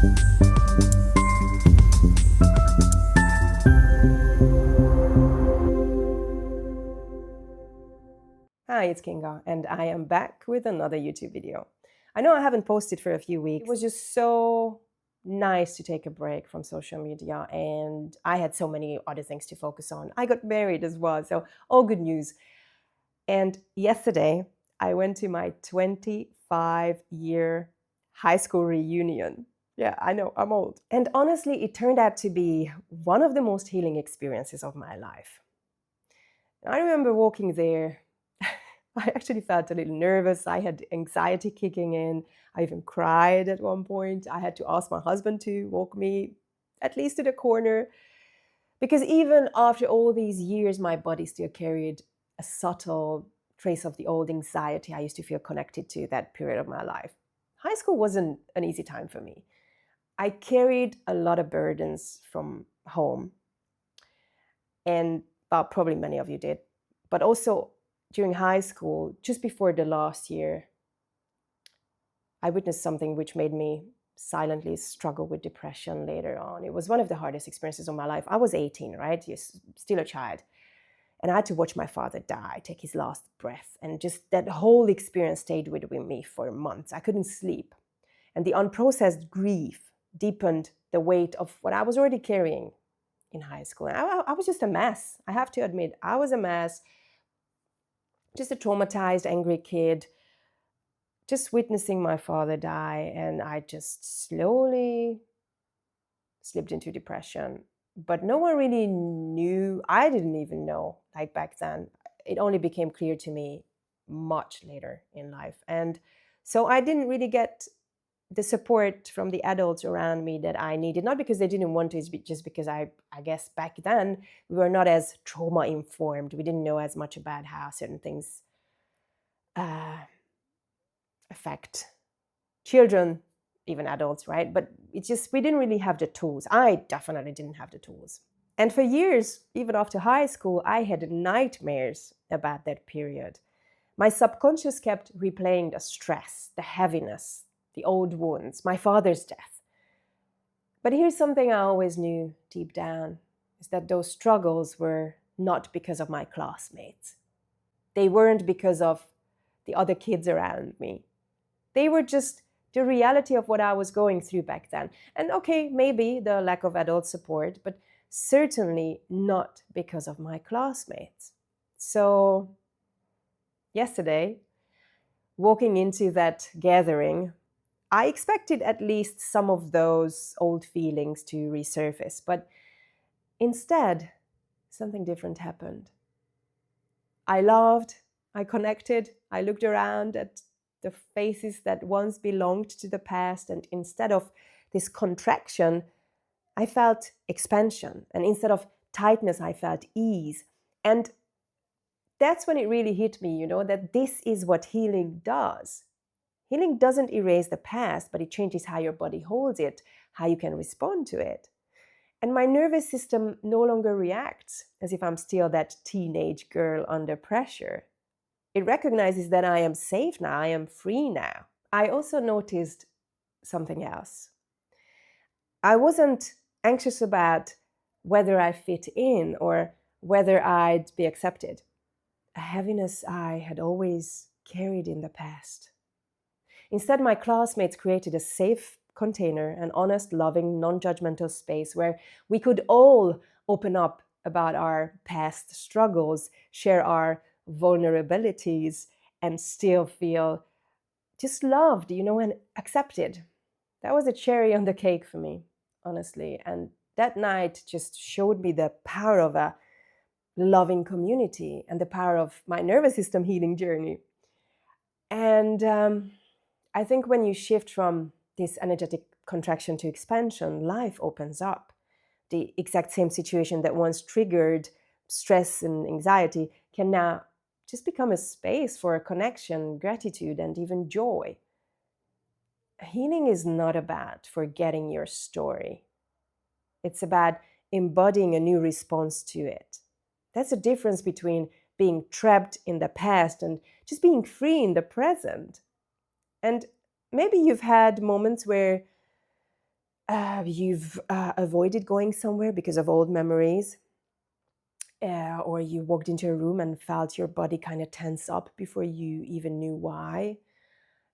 Hi, it's Kinga, and I am back with another YouTube video. I know I haven't posted for a few weeks. It was just so nice to take a break from social media, and I had so many other things to focus on. I got married as well, so all good news. And yesterday, I went to my 25-year high school reunion. Yeah, I know, I'm old. And honestly, it turned out to be one of the most healing experiences of my life. I remember walking there. I actually felt a little nervous. I had anxiety kicking in. I even cried at one point. I had to ask my husband to walk me at least to the corner because even after all these years, my body still carried a subtle trace of the old anxiety I used to feel connected to that period of my life. High school wasn't an easy time for me. I carried a lot of burdens from home, and probably many of you did, but also during high school, just before the last year, I witnessed something which made me silently struggle with depression later on. It was one of the hardest experiences of my life. I was 18, right? Yes, still a child. And I had to watch my father die, take his last breath. And just that whole experience stayed with me for months. I couldn't sleep. And the unprocessed grief deepened the weight of what I was already carrying in high school. And I was just a mess. I have to admit, I was a mess, just a traumatized, angry kid, just witnessing my father die. And I just slowly slipped into depression. But no one really knew. I didn't even know, like back then. It only became clear to me much later in life. And so I didn't really get the support from the adults around me that I needed, not because they didn't want to, it's just because I guess back then we were not as trauma informed. We didn't know as much about how certain things affect children, even adults, right? But it's just, we didn't really have the tools. I definitely didn't have the tools. And for years, even after high school, I had nightmares about that period. My subconscious kept replaying the stress, the heaviness, the old wounds, my father's death. But here's something I always knew deep down, is that those struggles were not because of my classmates. They weren't because of the other kids around me. They were just the reality of what I was going through back then. And okay, maybe the lack of adult support, but certainly not because of my classmates. So yesterday, walking into that gathering, I expected at least some of those old feelings to resurface, but instead, something different happened. I laughed, I connected, I looked around at the faces that once belonged to the past, and instead of this contraction, I felt expansion. And instead of tightness, I felt ease. And that's when it really hit me, that this is what healing does. Healing doesn't erase the past, but it changes how your body holds it, how you can respond to it. And my nervous system no longer reacts as if I'm still that teenage girl under pressure. It recognizes that I am safe now, I am free now. I also noticed something else. I wasn't anxious about whether I fit in or whether I'd be accepted. A heaviness I had always carried in the past. Instead, my classmates created a safe container, an honest, loving, non-judgmental space where we could all open up about our past struggles, share our vulnerabilities, and still feel just loved, and accepted. That was a cherry on the cake for me, honestly. And that night just showed me the power of a loving community and the power of my nervous system healing journey. And I think when you shift from this energetic contraction to expansion, life opens up. The exact same situation that once triggered stress and anxiety can now just become a space for a connection, gratitude, and even joy. Healing is not about forgetting your story. It's about embodying a new response to it. That's the difference between being trapped in the past and just being free in the present. And maybe you've had moments where you've avoided going somewhere because of old memories, or you walked into a room and felt your body kind of tense up before you even knew why.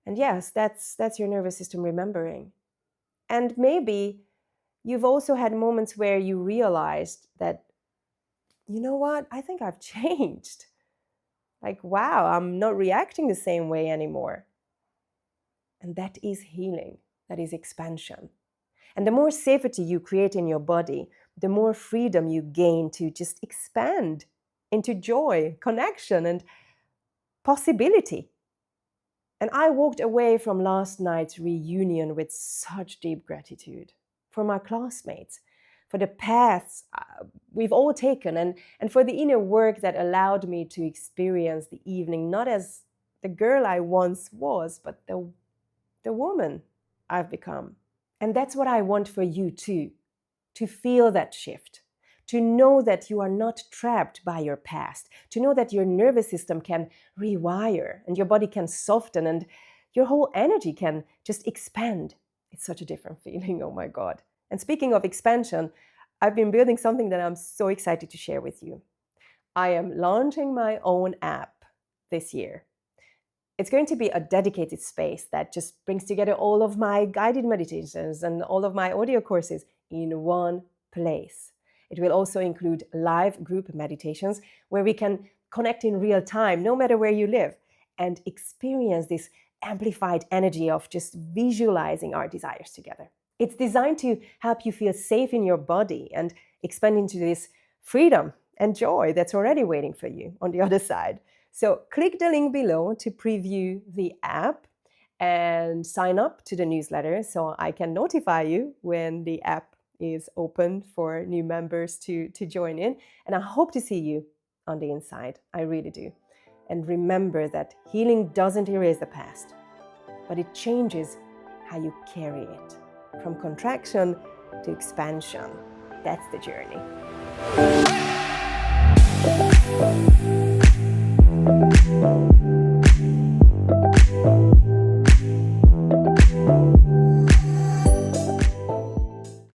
And yes, that's your nervous system remembering. And maybe you've also had moments where you realized that, you know what, I think I've changed. Like, wow, I'm not reacting the same way anymore. And that is healing, that is expansion. And the more safety you create in your body, the more freedom you gain to just expand into joy, connection, and possibility. And I walked away from last night's reunion with such deep gratitude for my classmates, for the paths we've all taken, and for the inner work that allowed me to experience the evening not as the girl I once was, but the woman I've become. And that's what I want for you too, to feel that shift, to know that you are not trapped by your past, to know that your nervous system can rewire and your body can soften and your whole energy can just expand. It's such a different feeling, oh my God. And speaking of expansion, I've been building something that I'm so excited to share with you. I am launching my own app this year. It's going to be a dedicated space that just brings together all of my guided meditations and all of my audio courses in one place. It will also include live group meditations where we can connect in real time, no matter where you live, and experience this amplified energy of just visualizing our desires together. It's designed to help you feel safe in your body and expand into this freedom and joy that's already waiting for you on the other side. So click the link below to preview the app and sign up to the newsletter so I can notify you when the app is open for new members to join in. And I hope to see you on the inside. I really do. And remember that healing doesn't erase the past, but it changes how you carry it. From contraction to expansion. That's the journey.